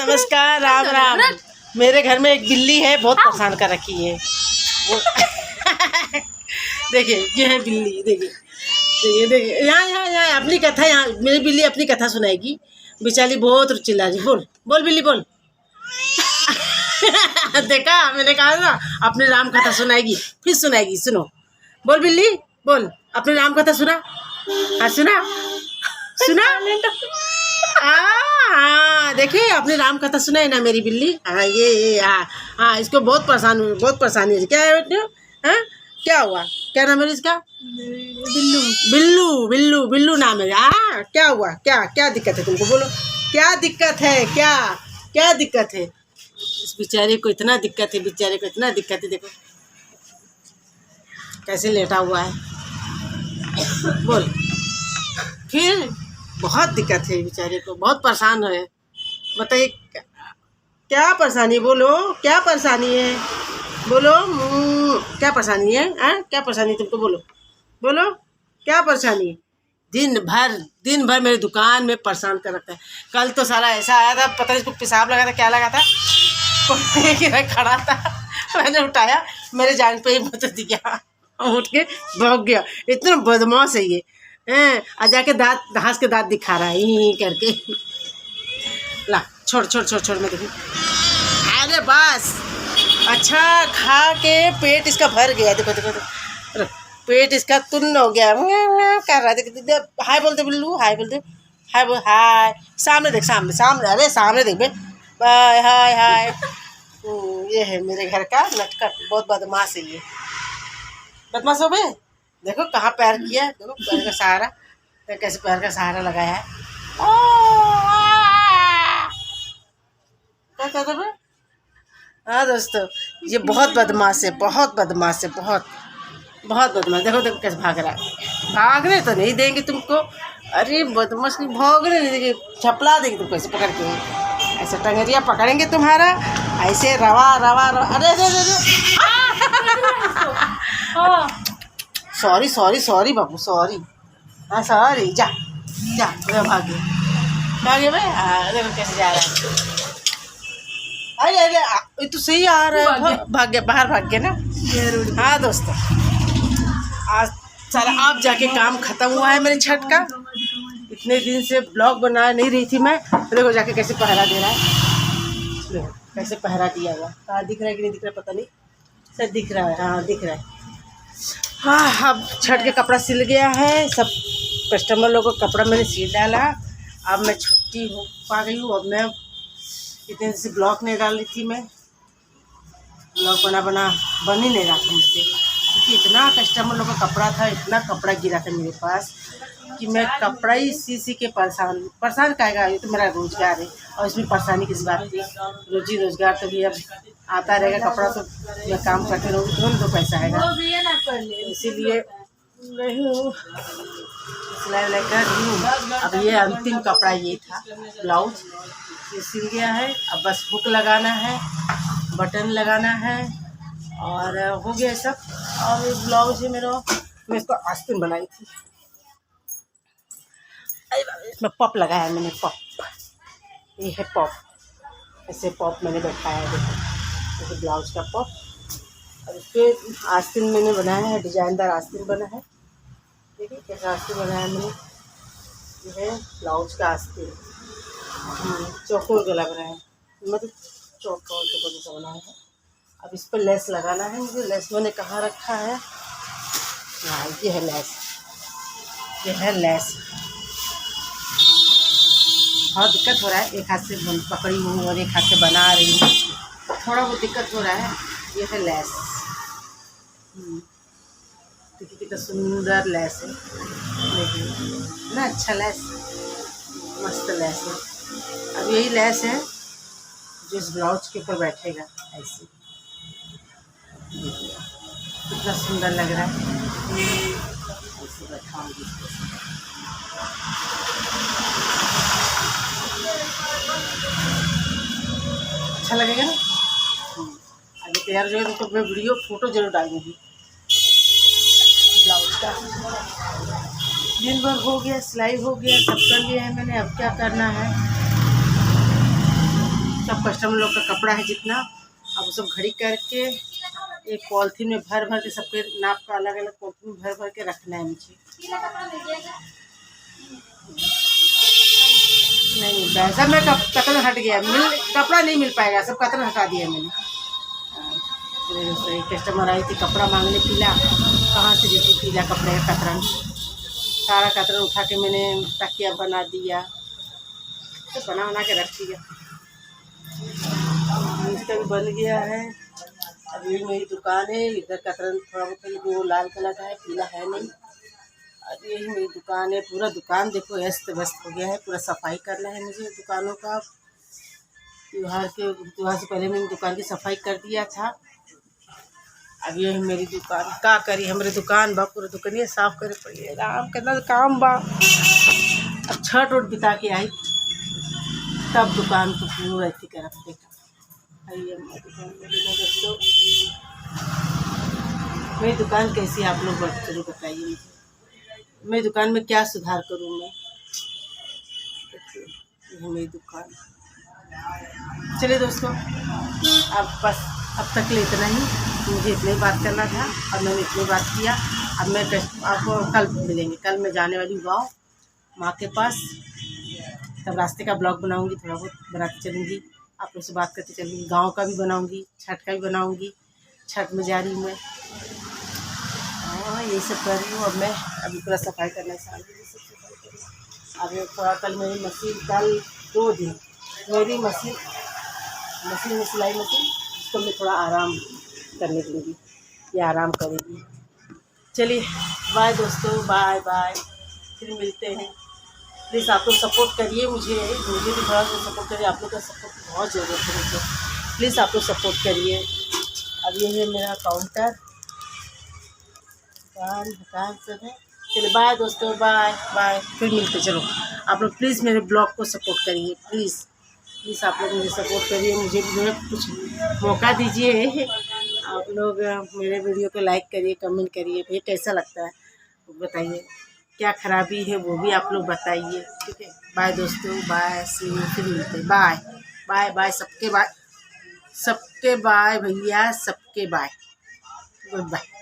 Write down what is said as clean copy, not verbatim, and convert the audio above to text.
नमस्कार, राम राम। मेरे घर में एक बिल्ली है, बहुत परेशान कर रखी है वो। देखिए ये है बिल्ली, देखिए देखिए देखिए, यहाँ यहाँ यहाँ अपनी कथा, यहाँ मेरी बिल्ली अपनी कथा सुनाएगी। बेचारी बहुत चिल्ला रही। बोल बोल बिल्ली बोल। देखा, मैंने कहा ना अपनी राम कथा सुनाएगी, फिर सुनाएगी। सुनो, बोल बिल्ली बोल, अपनी राम कथा सुना। हाँ सुना सुना। हाँ देखिए, अपनी राम कथा सुनाई ना मेरी बिल्ली। हाँ ये हाँ इसको बहुत परेशानी है। क्या है बेटे? हाँ क्या हुआ? क्या नाम है इसका? बिल्लू बिल्लू बिल्लू बिल्लू नाम है। हाँ क्या हुआ? क्या दिक्कत है तुमको? बोलो क्या दिक्कत है? क्या दिक्कत है? इस बेचारे को इतना दिक्कत है, बेचारे को इतना दिक्कत है। देखो कैसे लेटा हुआ है। बोल फिर। बहुत दिक्कत है बेचारे को, बहुत परेशान है। बताइए क्या परेशानी? बोलो क्या परेशानी है? बोलो क्या परेशानी है? क्या परेशानी तुमको? बोलो क्या परेशानी है? दिन भर मेरी दुकान में परेशान कर रखता है। कल तो साला ऐसा आया था, पता नहीं इसको पेशाब लगा था, क्या लगा था, खड़ा था। मैंने उठाया, मेरे जान पे ही मत दिया, उठ के भाग गया। इतना बदमाश है ये। आ जाके दांत घास के दांत दिखा रहा है ही करके। ला छोड़ मैं देखूँ। अरे बस अच्छा, खा के पेट इसका भर गया। देखो पेट इसका तुन्न हो गया, कर रहा है। हाय बोलते बिल्लू, हाय बोलते, हाय बोल, हाय। सामने देख, सामने अरे सामने देख बे। Bye hi. ये है मेरे घर का नटखट, बहुत बदमाश है ये। बदमाश हो बे। देखो कहाँ पैर किया, देखो पैर का सहारा, कैसे पैर का सहारा लगाया है। क्या कहते हैं? हाँ दोस्तों, ये बहुत बदमाश है, बहुत बदमाश। देखो कैसे भाग रहा है। भागने तो नहीं देंगे तुमको। अरे बदमाश नहीं, भागने नहीं देंगे, छपला देंगे तुमको ऐसे पकड़ के। ऐसे टंगरिया पकड़ेंगे तुम्हारा, ऐसे रवा। अरे सॉरी बाबू, सॉरी। हाँ सॉरी। जा भागे भाई। देखो कैसे जा रहा है। अरे तो सही आ रहा है। भाग गया, बाहर भाग गया ना। हाँ दोस्तों, आज सारा आप जाके काम खत्म हुआ है मेरे छठ का। इतने दिन से ब्लॉग बना नहीं रही थी मैं। देखो जाके कैसे पहरा दे रहा है। कैसे पहरा दिया हुआ। कहाँ दिख रहा है कि नहीं दिख रहा पता नहीं, सर दिख रहा है। हाँ दिख रहा है। हाँ अब छठ के कपड़ा सिल गया है। सब कस्टमर लोगों का कपड़ा मैंने सिल डाला। अब मैं छुट्टी हो पा गई हूँ। अब मैं इतने दिन से ब्लॉग नहीं डाल रही थी। मैं ब्लॉग बन ही नहीं रहा था मुझसे, क्योंकि इतना कस्टमर लोगों का कपड़ा था, इतना कपड़ा गिरा था मेरे पास कि मैं कपड़ा ही सी के परेशान कहेगा। ये तो मेरा रोजगार है और इसमें परेशानी किस बात की? रोजी रोजगार तो भी अब आता रहेगा। कपड़ा तो मैं काम करते रहूँगी तो पैसा आएगा। इसीलिए सिलाई कर रही हूँ। अब ये अंतिम कपड़ा ये था, ब्लाउज ये सिल गया है। अब बस हुक लगाना है, बटन लगाना है और हो गया सब। और ये ब्लाउज है मेरा, मैं इसको आस्तीन बनाई थी। इसमें पॉप लगाया है मैंने, पॉप। ये है पॉप, ऐसे पॉप मैंने बैठाया है। देखो जैसे ब्लाउज का पॉप। और इस पर आस्तीन मैंने बनाया है, डिजाइनदार आस्तीन बना है। देखिए कैसा आस्तीन बनाया मैंने। ये है ब्लाउज का आस्तीन, चौकोर गला बनाया है, मतलब चौकोर जैसा बनाया है। अब इस पर लेस लगाना है मुझे। लेस मैंने कहाँ रखा है? हाँ ये है लेस। बहुत दिक्कत हो रहा है, एक हाथ से पकड़ी हूँ और एक हाथ से बना रही हूँ, थोड़ा बहुत दिक्कत हो रहा है। ये है लेस। देखिए कितना सुंदर लेस है, देखिए ना, अच्छा लेस, मस्त लेस है। अब यही लेस है जो इस ब्लाउज के ऊपर बैठेगा। ऐसे कितना सुंदर लग रहा है। ऐसे बैठाऊंगी। अच्छा लगेगा ना? आगे तैयार हो जाएगा तो मैं वीडियो फोटो जरूर डालूंगी ब्लाउज का। दिन भर हो गया, सिलाई हो गया, सब कर लिया है मैंने। अब क्या करना है? सब कस्टमर लोग का कपड़ा है जितना, अब सब घड़ी करके एक पॉलिथीन में भर भर के सबके नाप का अलग अलग पॉलिथीन में भर भर के रखना है मुझे। नहीं वैसा मैं कतरन हट गया, कपड़ा नहीं मिल पाएगा, सब कतरन हटा दिया मैंने। तो कस्टमर आई थी कपड़ा मांगने, पीला कहाँ से देती पीला कपड़े का कतरन, सारा कतरन उठा के मैंने तकिया बना दिया, तो बना के रख दिया। इसका भी बन गया है। अभी मेरी दुकान है, इधर कतरन थोड़ा बहुत वो लाल कलर का है, पीला है नहीं। अब यही मेरी दुकान है, पूरा दुकान देखो अस्त व्यस्त हो गया है, पूरा सफाई करना है मुझे दुकानों का। त्योहार से पहले मैंने दुकान की सफाई कर दिया था। अब यही मेरी दुकान का करी, हमारे दुकान बा पूरा दुकानिया साफ करे पड़ी, आराम करना काम बा। अब छठ उठ बिता के आई तब दुकान को पूरा ऐसी कर देखा। आइए दोस्तों, मेरी दुकान कैसी आप लोग जरूर बताइए मुझे, मेरी दुकान में क्या सुधार करूँ मैं। देखिए मेरी दुकान। चलिए दोस्तों, अब तक ले इतना ही, मुझे इतना ही बात करना था और मैंने इतनी बात किया। अब मैं आपको कल मिलेंगे, कल मैं जाने वाली हूँ गाँव माँ के पास, तब रास्ते का ब्लॉग बनाऊंगी, थोड़ा बहुत बनाती चलूँगी, आप लोग से बात करती चलूँगी। गांव का भी बनाऊंगी, छठ का भी बनाऊंगी, छठ में जा रही हूँ मैं। हाँ यही सब कर रही हूँ। अब मैं अभी पूरा सफाई करना चालू हूँ। अब थोड़ा कल मेरी मशीन, कल 2 दिन मेरी मशीन में सिलाई मशीन, उसको मैं थोड़ा आराम करने दूँगी, या आराम करेगी। चलिए बाय दोस्तों, बाय बाय, फिर मिलते हैं। प्लीज़ आप लोग सपोर्ट करिए मुझे भी थोड़ा सा सपोर्ट करिए, आप लोग का सपोर्ट की बहुत ज़रूरत है मुझे, प्लीज़ आप लोग सपोर्ट करिए। अब ये है मेरा काउंटर, दुकान सब है। चलिए बाय दोस्तों, बाय बाय, फिर मिलते। चलो आप लोग प्लीज़ मेरे ब्लॉग को सपोर्ट करिए, प्लीज़ आप लोग मुझे सपोर्ट करिए, मुझे भी कुछ मौका दीजिए। आप लोग मेरे वीडियो को लाइक करिए, कमेंट करिए, भैया कैसा लगता है बताइए, क्या खराबी है वो भी आप लोग बताइए, ठीक है। बाय दोस्तों, बाय, सी यू, फिर मिलते हैं। बाय बाय बाय, सबके बाय, सबके बाय भैया, सबके बाय, गुड बाय।